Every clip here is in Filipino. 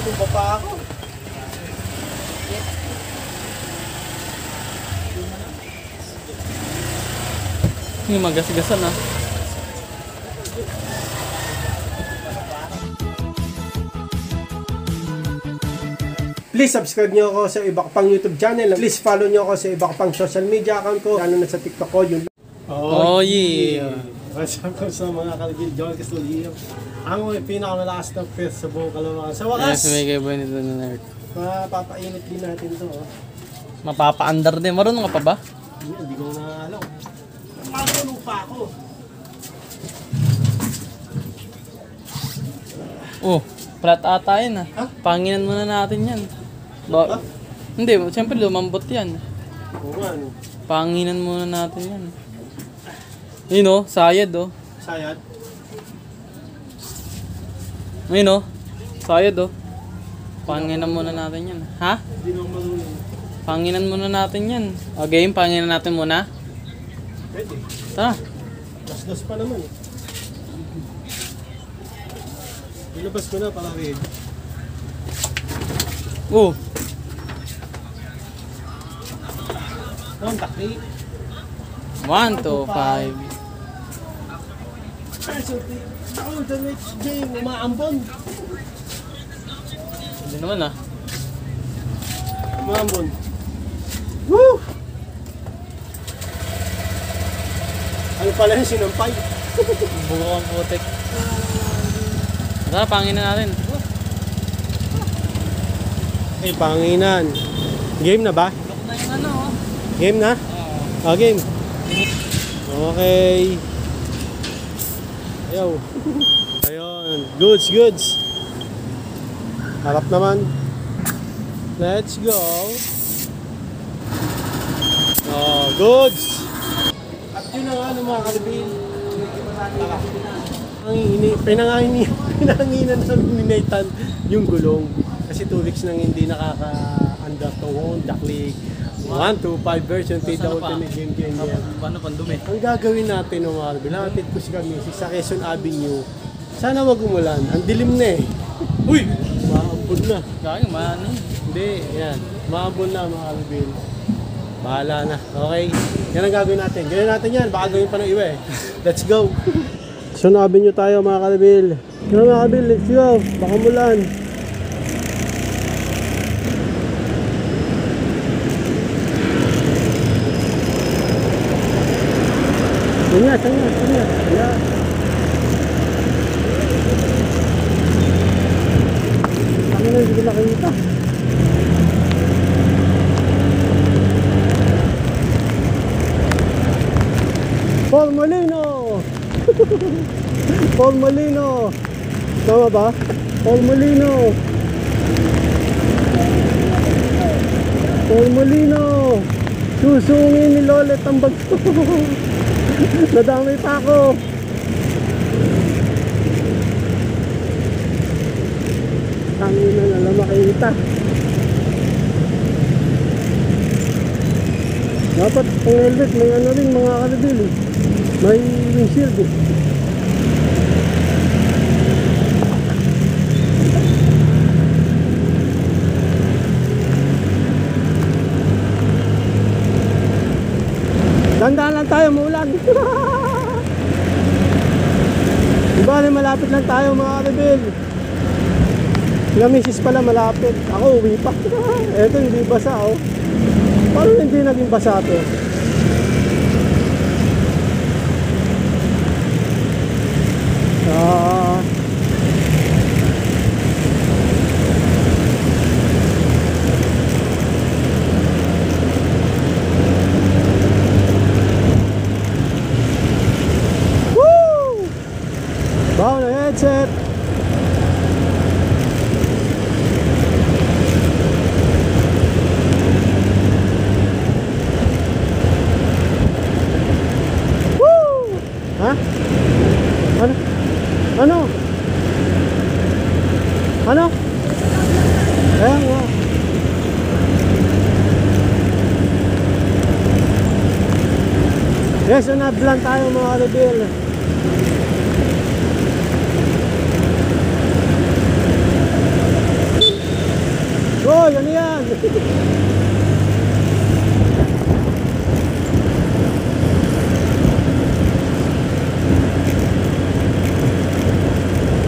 tumba pa ako. Yung magas-gasan ah. Please subscribe nyo ako sa iba ko pang YouTube channel. Please follow nyo ako sa iba ko pang social media account ko. Lalo na sa TikTok ko. Yung... Oh yeah. What's up sa mga kalagil? John Castulio. Ang pinakamalakas na pes sa buong Caloocan. Sa wakas, Yes, may kaiba nito na nerd. mapapainit din natin to. Oh. Mapapa-under din. Marunong ka pa ba? Hindi ko na alam. Marunong pa ako. Oh, flat ata yan ah. Ha? Panginan muna natin yan. Ba Hindi, siyempre lumambot yan. Oo nga, ano? Panginan muna natin yan. Yun oh, sayad oh. Sayad? Yun oh, sayad oh. Panginan muna natin yan. Ha? Hindi naman marunong. Panginan muna natin yan. O game, panginan natin muna. Pwede. Tara. Das-das pa naman eh. Ilabas ko na para rin. Oh, Ang takli. 1, 2, 5. Ako, the next game, umaambon. Hindi naman ah. Umaambon. Woo! Ano pala yung sinampay? Buko ang putik. Tara, panginan natin. Eh, panginan. Game na ba? Lock na yung ano oh. Game na? Ah, game. Okay. Ayaw. Ayun. Goods, goods. Harap naman. Let's go. Oh, goods. At yun na nga ng mga kalibin. Pinanganginan namin ni Nathan yung gulong. Kasi 2 weeks nang hindi nakaka-under to Honda Click 125 version Tita Ultimate Game Changer. Paano pandumi? Ang gagawin natin ng mga kalibin, hatid ko si kami sa Quezon Avenue. Sana wag umulan. Ang dilim na eh. Uy! Maambon na. Kaya man eh. Hindi, yan. Maambon na mga kalibin. Bahala na. Okay? Yan ang gagawin natin. Gawin natin yan. Baka gawin pa ng iba eh. Let's go! Quezon Avenue tayo mga kalibin. Yan mga kalibin, let's go! Baka umulan. Sanya. Ya. Ano na hindi ko nakikita. Paul Molino! Paul Molino! Tama ba? Paul Molino! Paul Molino! Susungin ni Lolet ang bagto! Nadamay pa ako! Tangin na lang makikita. Dapat ang helmet may ano rin mga kalibin eh. May windshield eh. Dandaan lang tayo, maulan. Diba na malapit lang tayo mga kalibin. Sila misis pala malapit. Ako uwi pa. Eto hindi basa oh. Paano hindi naging basa to? Woo! Bawa na headset. Ha? Ano? Ano? Ano? Ayan nga. Yes, nablan tayo mga kalibin.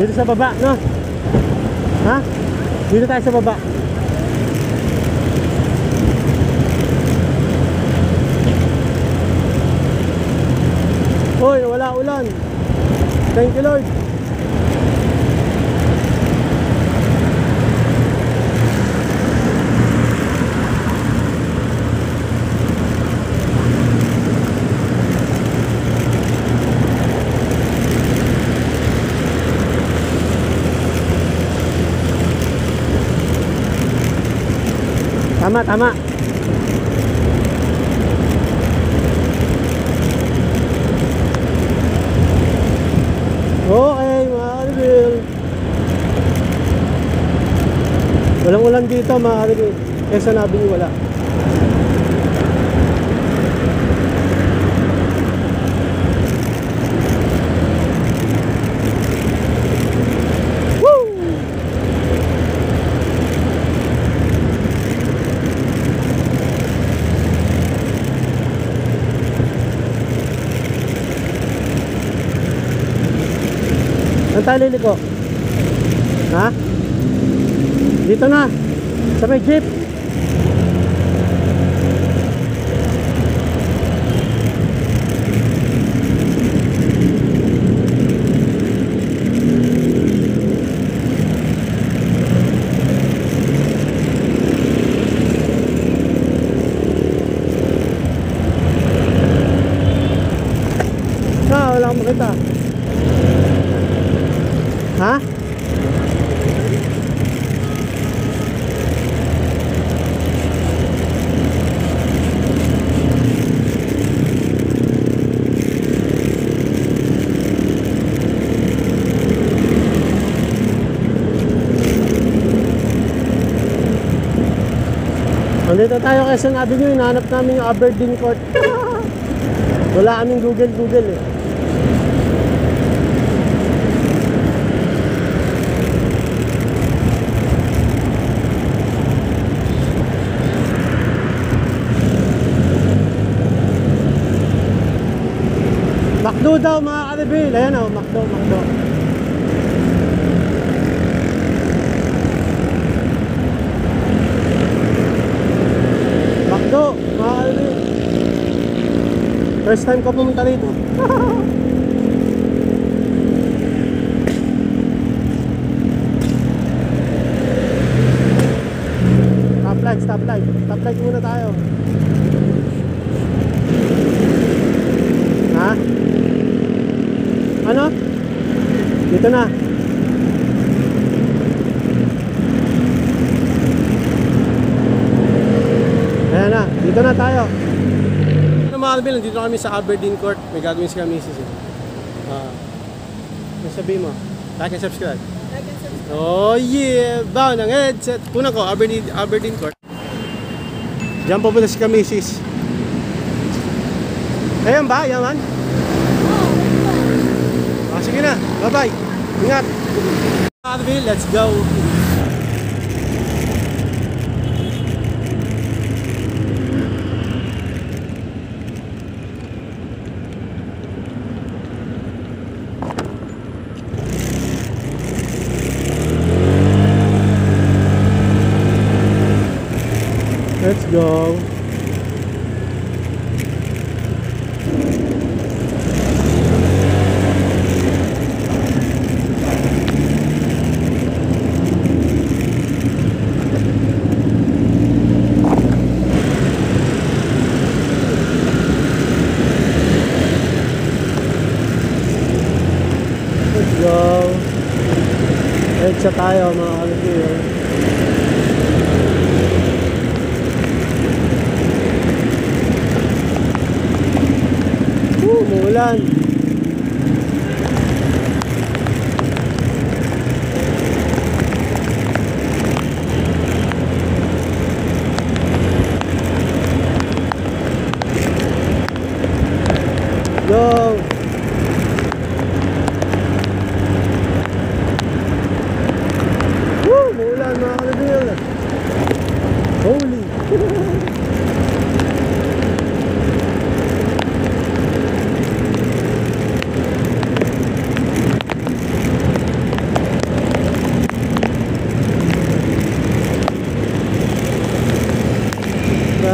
Dito sa baba, no? Ha? Dito tayo sa baba. Hoy, wala ulan. Thank you, Lord. Tama, tama. Okay, mga kalibil. Walang ulan dito, mga kalibil. Quezon Avenue wala. Woo! Saan tayo liliko? Ha? Dito na. Sa may jeep. Wala akong makita. Ha? Nandito tayo Quezon Avenue, hinahanap namin yung Aberdeen Court. Wala kaming Google eh. Macdo daw mga kalibil. Ayan o, Macdo. Macdo, mga kalibil. First time ko pumunta rito. Stoplight muna tayo. Ha? Ano? Dito na. Ayan na, dito na tayo. Mga kalbil, nandito kami sa Aberdeen Court. May gagawin si Kamisis eh. Ano sabihin mo? Like and subscribe. Oh yeah! Bawa ng headset. Kuna ko, Aberdeen Court. Diyan po pala si Kamisis. Ayan ba? Ayan man? Sige na, bye-bye. Ingat. Arvil, let's go. Let's go. Let's tayo mga kalipir. Umuulan. Go! Umuulan mga kalipir. Holy!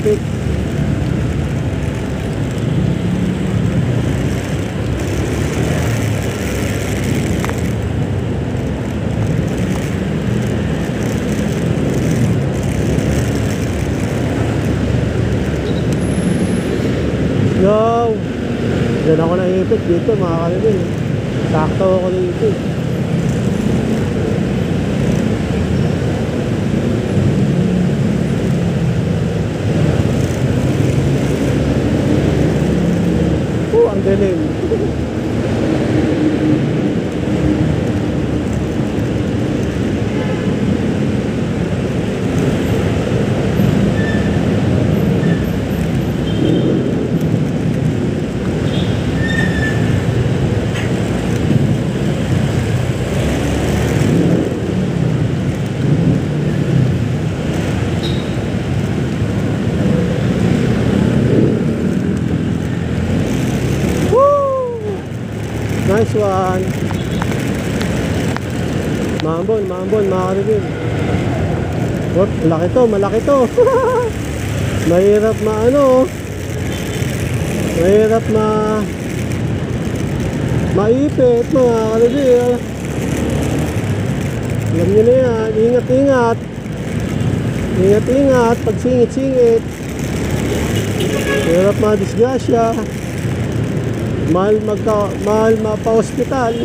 traffic. Yo! Diyan ako naipit dito mga kalibin. Sakto ako dito. Ang dilim. Nice one. Mambon, mambon, mga kalibin. Wop, malaki to, malaki to. Mahirap mahirap maipit mga kalibin. Alam nyo na yan, ingat, ingat. Ingat, ingat, pag singit-singit. Mahirap madisgrasya. Mahal mapa-hospital.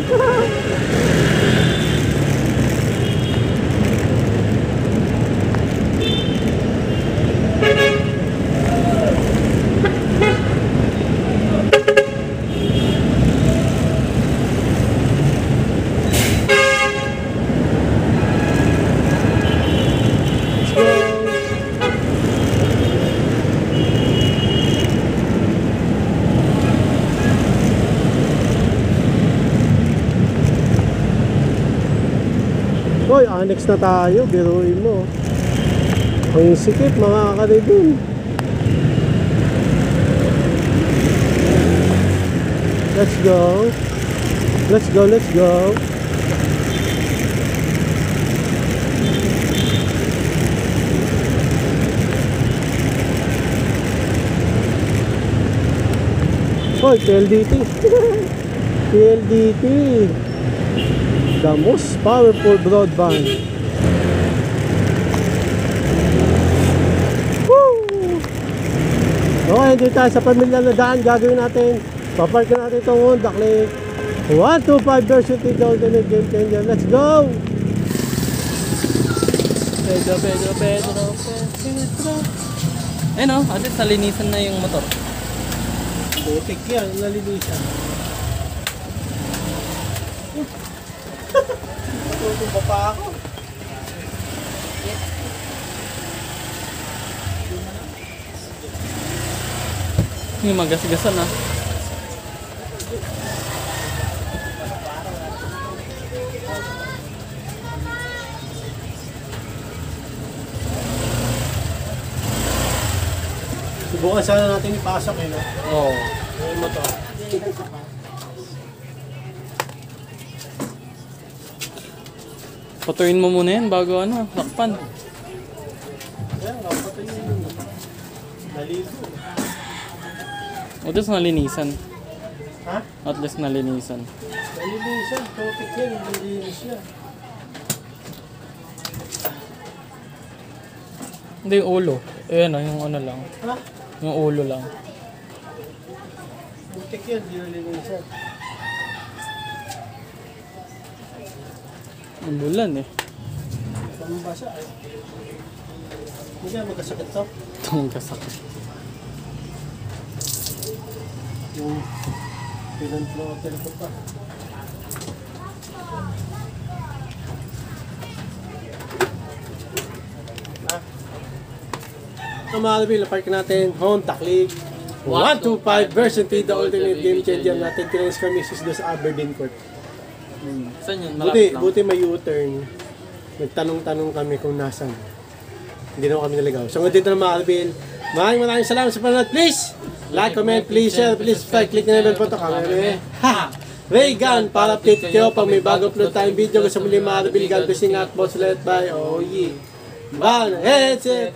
Hoy, annex na tayo, biruin mo. Ang sikip mga kalibin. Let's go. Let's go, let's go. Hoy, PLDT. PLDT. The most powerful broadband. Woo! Okay, dito tayo sa pamilya na daan. Gagawin natin, papark natin itong Honda Click 125 version 3, the ultimate game changer. Let's go! Pedro. Ayun o, at least nalinisan na yung motor. Putik yan, nalinisan. Matutumba pa ako. Yung magas-gasan ah. Subukan sana natin ipasok eh, no? Oo. Yung motor. Patuin mo muna yan bago lakpan. Ayan, kapatid yun. Naligo. At least nalinisan. Ha? At least nalinisan. Nalinisan, topic yan, nalinis siya. Hindi yung ulo. Ayan o, yung ano lang. Ha? Yung ulo lang. Topic yan, di nalinisan. Ang bulan eh. Pambasa eh. Hindi ka magkasakit to. Itong kasakit. Yung pinag-floater ko pa. Ang mga kabil, park natin, Honda Click 125 version 3, the ultimate game changer natin. Tinayos kami doon sa Aberdeen Court. Saan yun? Buti may U-turn. Nagtanong-tanong kami kung nasan. Hindi naman kami naligaw. So dito na mga kabil, maraming salamat sa panonood. Please like, comment, please share, please subscribe, click na yung bell button. Kami ha! Raygun para update kayo pag may bago upload tayong video. Gusto muli mga kabil, God bless, ingat, boss, let bye. Oh yeah. Bye! Headset!